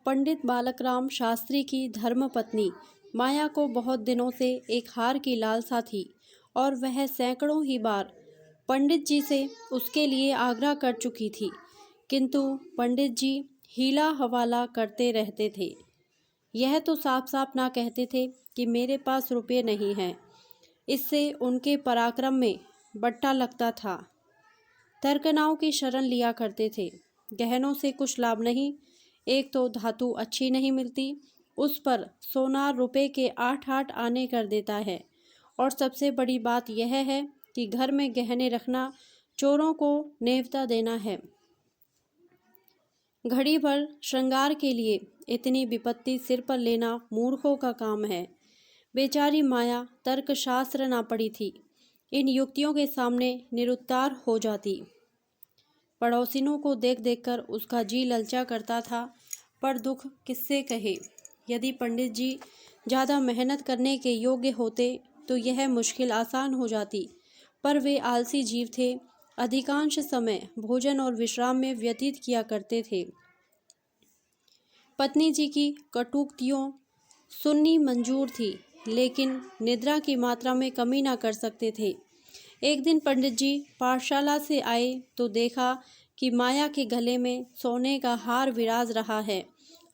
पंडित बालकराम शास्त्री की धर्मपत्नी माया को बहुत दिनों से एक हार की लालसा थी और वह सैकड़ों ही बार पंडित जी से उसके लिए आग्रह कर चुकी थी, किंतु पंडित जी हीला हवाला करते रहते थे। यह तो साफ साफ ना कहते थे कि मेरे पास रुपये नहीं हैं। इससे उनके पराक्रम में बट्टा लगता था। तर्कनाओं की शरण लिया करते थे। गहनों से कुछ लाभ नहीं, एक तो धातु अच्छी नहीं मिलती, उस पर सोनार रुपए के 8-8 आने कर देता है, और सबसे बड़ी बात यह है कि घर में गहने रखना चोरों को नेवता देना है। घड़ी भर श्रृंगार के लिए इतनी विपत्ति सिर पर लेना मूर्खों का काम है। बेचारी माया तर्कशास्त्र ना पड़ी थी, इन युक्तियों के सामने निरुत्तर हो जाती। पड़ोसिनों को देख देखकर उसका जी ललचा करता था, पर दुख किससे कहे। यदि पंडित जी ज़्यादा मेहनत करने के योग्य होते तो यह मुश्किल आसान हो जाती, पर वे आलसी जीव थे, अधिकांश समय भोजन और विश्राम में व्यतीत किया करते थे। पत्नी जी की कटुक्तियों सुननी मंजूर थी, लेकिन निद्रा की मात्रा में कमी ना कर सकते थे। एक दिन पंडित जी पाठशाला से आए तो देखा कि माया के गले में सोने का हार विराज रहा है।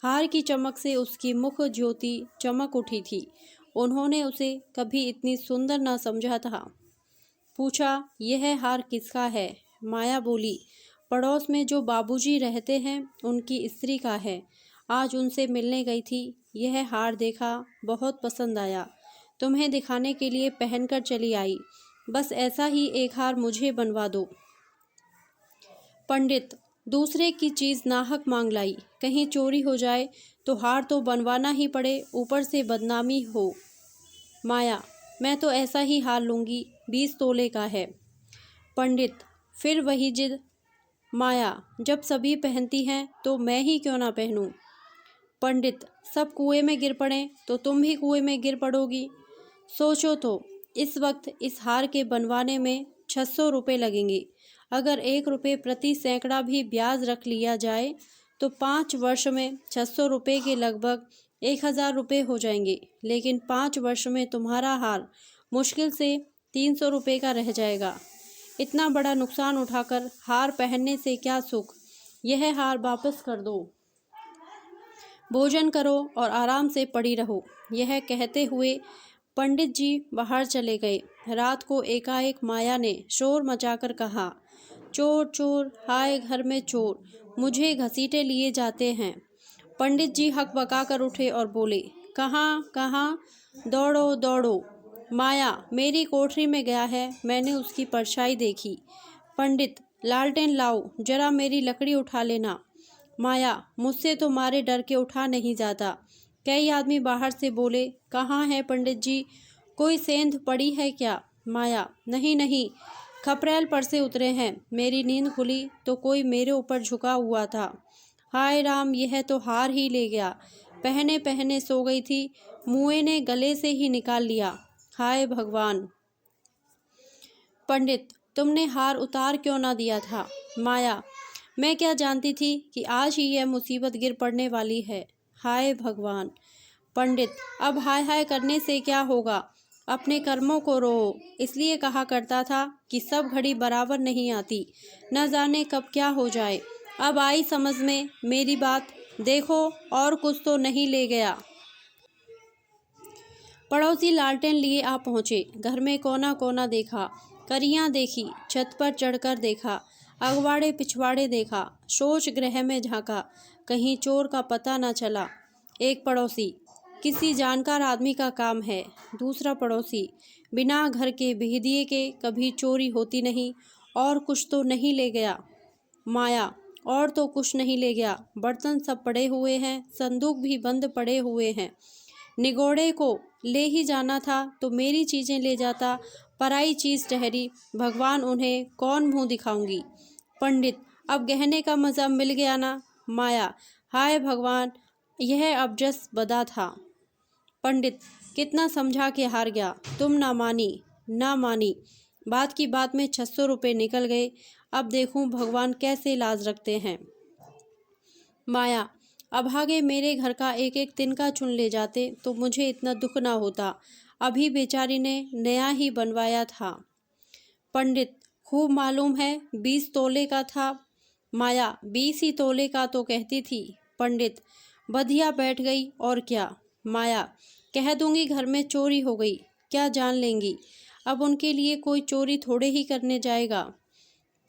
हार की चमक से उसकी मुख ज्योति चमक उठी थी। उन्होंने उसे कभी इतनी सुंदर न समझा था। पूछा, यह हार किसका है? माया बोली, पड़ोस में जो बाबूजी रहते हैं उनकी स्त्री का है। आज उनसे मिलने गई थी, यह हार देखा, बहुत पसंद आया, तुम्हें दिखाने के लिए पहनकर चली आई। बस ऐसा ही एक हार मुझे बनवा दो। पंडित, दूसरे की चीज़ नाहक मांग लाई, कहीं चोरी हो जाए तो हार तो बनवाना ही पड़े, ऊपर से बदनामी हो। माया, मैं तो ऐसा ही हार लूँगी, 20 तोले का है। पंडित, फिर वही जिद। माया, जब सभी पहनती हैं तो मैं ही क्यों ना पहनूं? पंडित, सब कुएं में गिर पड़ें तो तुम भी कुएं में गिर पड़ोगी। सोचो तो, इस वक्त इस हार के बनवाने में 600 रुपये लगेंगे। अगर 1 रुपये प्रति सैकड़ा भी ब्याज रख लिया जाए तो 5 वर्ष में 600 रुपये के लगभग 1000 रुपये हो जाएंगे। लेकिन 5 वर्ष में तुम्हारा हार मुश्किल से 300 रुपये का रह जाएगा। इतना बड़ा नुकसान उठाकर हार पहनने से क्या सुख? यह हार वापस कर दो। भोजन करो और आराम से पड़ी रहो। यह कहते हुए पंडित जी बाहर चले गए। रात को एकाएक माया ने शोर मचाकर कहा, चोर चोर, हाय घर में चोर, मुझे घसीटे लिए जाते हैं। पंडित जी हकबका कर उठे और बोले, कहाँ कहाँ, दौड़ो दौड़ो। माया मेरी कोठरी में गया है, मैंने उसकी परछाई देखी। पंडित, लालटेन लाओ, जरा मेरी लकड़ी उठा लेना। माया, मुझसे तो मारे डर के उठा नहीं जाता। कई आदमी बाहर से बोले, कहाँ है पंडित जी, कोई सेंध पड़ी है क्या? माया, नहीं नहीं, खपरेल पर से उतरे हैं। मेरी नींद खुली तो कोई मेरे ऊपर झुका हुआ था। हाय राम, यह तो हार ही ले गया। पहने पहने सो गई थी, मुए ने गले से ही निकाल लिया। हाय भगवान। पंडित, तुमने हार उतार क्यों ना दिया था? माया, मैं क्या जानती थी कि आज ही यह मुसीबत गिर पड़ने वाली है। हाय भगवान। पंडित, अब हाय हाय करने से क्या होगा? अपने कर्मों को रो। इसलिए कहा करता था कि सब घड़ी बराबर नहीं आती, न जाने कब क्या हो जाए। अब आई समझ में मेरी बात। देखो, और कुछ तो नहीं ले गया। पड़ोसी लालटेन लिए आ पहुँचे। घर में कोना कोना देखा, करियाँ देखी, छत पर चढ़कर देखा, अगवाड़े पिछवाड़े देखा, शौच गृह में झांका, कहीं चोर का पता न चला। एक पड़ोसी, किसी जानकार आदमी का काम है। दूसरा पड़ोसी, बिना घर के भेदिए के कभी चोरी होती नहीं, और कुछ तो नहीं ले गया। माया, और तो कुछ नहीं ले गया, बर्तन सब पड़े हुए हैं, संदूक भी बंद पड़े हुए हैं। निगोड़े को ले ही जाना था तो मेरी चीज़ें ले जाता, पराई चीज़ ठहरी, भगवान उन्हें कौन मुँह दिखाऊंगी। पंडित, अब गहने का मज़ा मिल गया ना? माया, हाय भगवान, यह अबजस बदा था। पंडित, कितना समझा के हार गया, तुम ना मानी। बात की बात में 600 रुपये निकल गए। अब देखूं भगवान कैसे लाज रखते हैं। माया, अभागे मेरे घर का एक एक तिनका चुन ले जाते तो मुझे इतना दुख ना होता। अभी बेचारी ने नया ही बनवाया था। पंडित, खूब मालूम है 20 तोले का था। माया, 20 ही तोले का तो कहती थी। पंडित, बधिया बैठ गई और क्या। माया, कह दूंगी घर में चोरी हो गई, क्या जान लेंगी। अब उनके लिए कोई चोरी थोड़े ही करने जाएगा।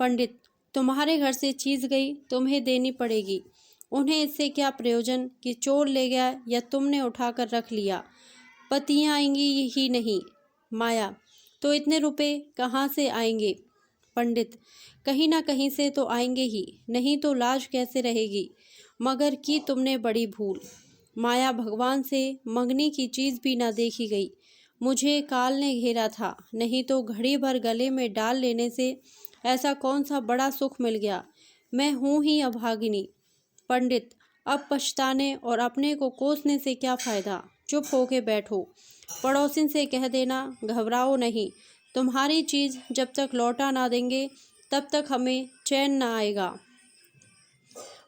पंडित, तुम्हारे घर से चीज गई, तुम्हें देनी पड़ेगी। उन्हें इससे क्या प्रयोजन कि चोर ले गया या तुमने उठाकर रख लिया। पतियाँ आएंगी ही नहीं। माया, तो इतने रुपए कहाँ से आएंगे। पंडित, कहीं ना कहीं से तो आएंगे ही, नहीं तो लाज कैसे रहेगी। मगर की तुमने बड़ी भूल। माया, भगवान से मंगनी की चीज़ भी ना देखी गई। मुझे काल ने घेरा था, नहीं तो घड़ी भर गले में डाल लेने से ऐसा कौन सा बड़ा सुख मिल गया। मैं हूँ ही अभागिनी। पंडित, अब पछताने और अपने को कोसने से क्या फ़ायदा। चुप होके बैठो। पड़ोसिन से कह देना, घबराओ नहीं। तुम्हारी चीज़ जब तक लौटा ना देंगे तब तक हमें चैन ना आएगा।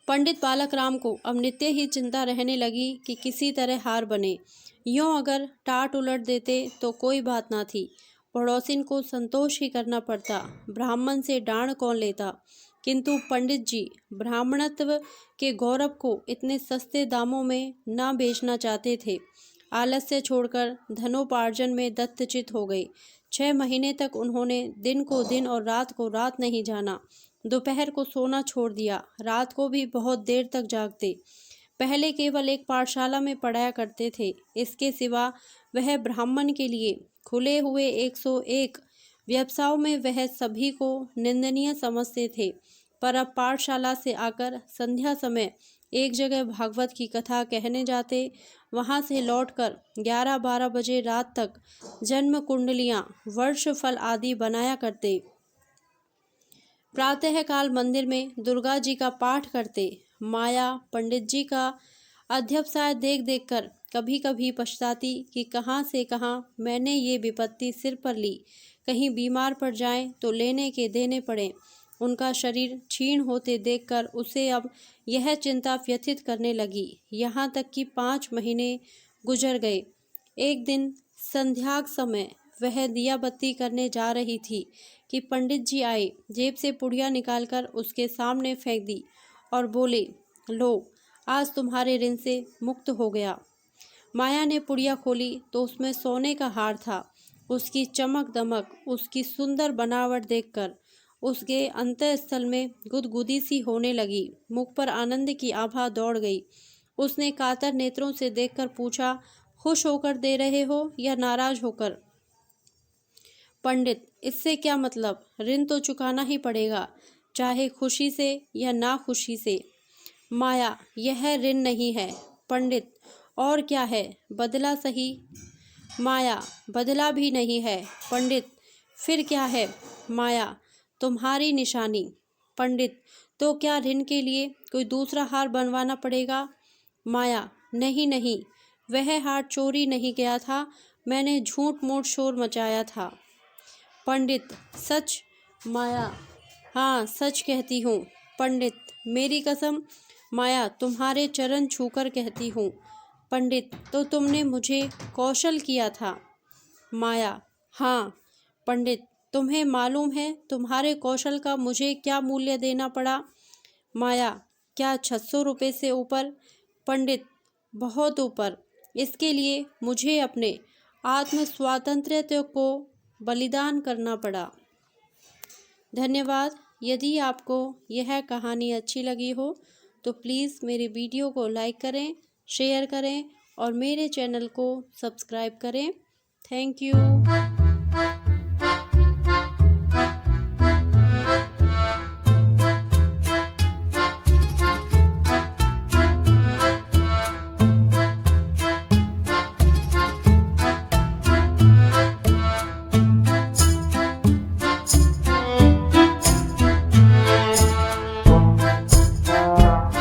पंडित बालक राम को अब नित्य ही चिंता रहने लगी कि किसी तरह हार बने। यूँ अगर टाट उलट देते तो कोई बात ना थी, पड़ोसिन को संतोष ही करना पड़ता, ब्राह्मण से डांड कौन लेता। किंतु पंडित जी ब्राह्मणत्व के गौरव को इतने सस्ते दामों में ना बेचना चाहते थे। आलस्य छोड़कर धनोपार्जन में दत्तचित हो गए। 6 महीने तक उन्होंने दिन को दिन और रात को रात नहीं जाना। दोपहर को सोना छोड़ दिया, रात को भी बहुत देर तक जागते। पहले केवल एक पाठशाला में पढ़ाया करते थे, इसके सिवा वह ब्राह्मण के लिए खुले हुए 101 व्यवसायों में वह सभी को निंदनीय समझते थे। पर अब पाठशाला से आकर संध्या समय एक जगह भागवत की कथा कहने जाते, वहाँ से लौटकर 11-12 बजे रात तक जन्म कुंडलियाँ, वर्ष फल आदि बनाया करते। प्रातः काल मंदिर में दुर्गा जी का पाठ करते। माया पंडित जी का अध्यवसाय देख देख कर कभी कभी पछताती कि कहाँ से कहाँ मैंने ये विपत्ति सिर पर ली। कहीं बीमार पड़ जाएं तो लेने के देने पड़े। उनका शरीर क्षीण होते देखकर उसे अब यह चिंता व्यथित करने लगी। यहाँ तक कि 5 महीने गुजर गए। एक दिन संध्याक समय वह दिया बत्ती करने जा रही थी कि पंडित जी आए, जेब से पुड़िया निकालकर उसके सामने फेंक दी और बोले, लो, आज तुम्हारे ऋण से मुक्त हो गया। माया ने पुड़िया खोली तो उसमें सोने का हार था। उसकी चमक दमक, उसकी सुंदर बनावट देखकर उसके अंतःस्थल में गुदगुदी सी होने लगी। मुख पर आनंद की आभा दौड़ गई। उसने कातर नेत्रों से देखकर पूछा, खुश होकर दे रहे हो या नाराज होकर। पंडित, इससे क्या मतलब, ऋण तो चुकाना ही पड़ेगा, चाहे खुशी से या ना खुशी से। माया, यह ऋण नहीं है। पंडित, और क्या है, बदला सही। माया, बदला भी नहीं है। पंडित, फिर क्या है। माया, तुम्हारी निशानी। पंडित, तो क्या ऋण के लिए कोई दूसरा हार बनवाना पड़ेगा। माया, नहीं नहीं, वह हार चोरी नहीं गया था, मैंने झूठ मूठ शोर मचाया था। पंडित, सच। माया, हाँ सच कहती हूँ। पंडित, मेरी कसम। माया, तुम्हारे चरण छूकर कहती हूँ। पंडित, तो तुमने मुझे कौशल किया था। माया, हाँ। पंडित, तुम्हें मालूम है तुम्हारे कौशल का मुझे क्या मूल्य देना पड़ा। माया, क्या 600 रुपये से ऊपर। पंडित, बहुत ऊपर। इसके लिए मुझे अपने आत्म स्वातंत्र्य को बलिदान करना पड़ा। धन्यवाद। यदि आपको यह कहानी अच्छी लगी हो तो प्लीज़ मेरे वीडियो को लाइक करें, शेयर करें और मेरे चैनल को सब्सक्राइब करें। Thank you.